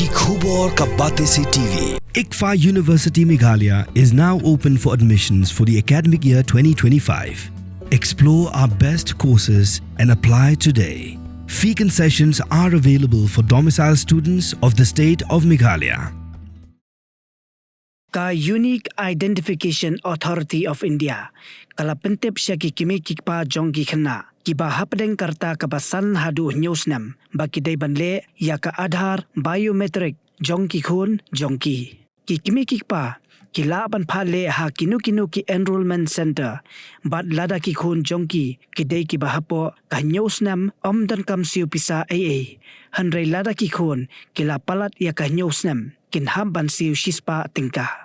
Ki khubor ka bate se TV. ICFA University Meghalaya is now open for admissions for the academic year 2025. Explore our best courses and apply today. Fee concessions are available for domicile students of the state of Meghalaya. Ka Unique Identification Authority of India, kala pentip siya ki kimi kikpa jong ki Khynnah, Kiba hapdeng karta kabasan Haduh Snem, baki day banle ya ka Aadhaar Biometric jong ki khun jong ki. Ki kimi kikpa, ki laban phale ha kinu ki enrollment center, bat lada ki khun jong ki day ki bahapo ka Snem dan kam siu pisa AA, hanrei lada ki khun ki la palat ya ka Snem, kin ham ban siu shispa tingka.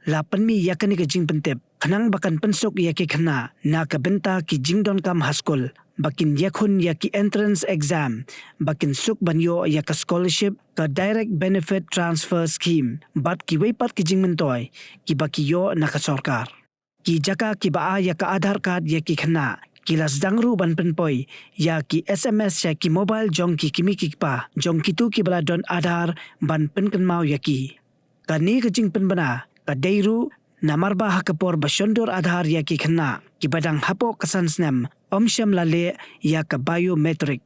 Lapan mi yakani ke jing pentip, kanang bakan pensok yaki Khynnah na kabenta ki jingdon kam haskul, bakin yakun yaki entrance exam, bakin suk banyo yaka scholarship ka direct benefit transfer scheme, bat ki weipat ki jing mentoy, ki baki yo nakasorkar. Ki jaka ki baa yaka Aadhaar card yaki Khynnah, kilas dangru ban penpoy, ya ki SMS ya ki mobile jong ki kimi kikpa, jong kitu ki baladon Aadhaar ban penkenmau yaki. Kani ke jing penbana, kadairu namarba hakapor basyondor Aadhaar ya ki Khynnah ki badang hapo kasan Snem syam lale ya ka Biometric.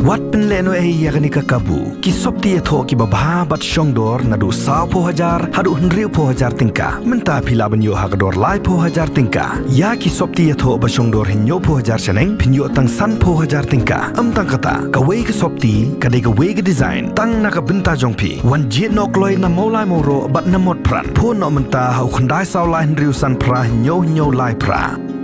Wat penleno yakani ka kabu ki sopti etho ki babha bat shongdor nadu 100,000 hadu 100,000 tingka menta phila banyo hakador lai 100,000 tingka ya ki sopti etho ba shongdor hinyo 100,000 chaneng pinyo tang san 100,000 tingka tang kata ka wei ka sopti ka de ka wei ka design tang na ka benta jongpi wan jet nok loi na molai moro bat na mot pran pho no menta hau khandai saw lai 100,000 pra hinyo lai pra.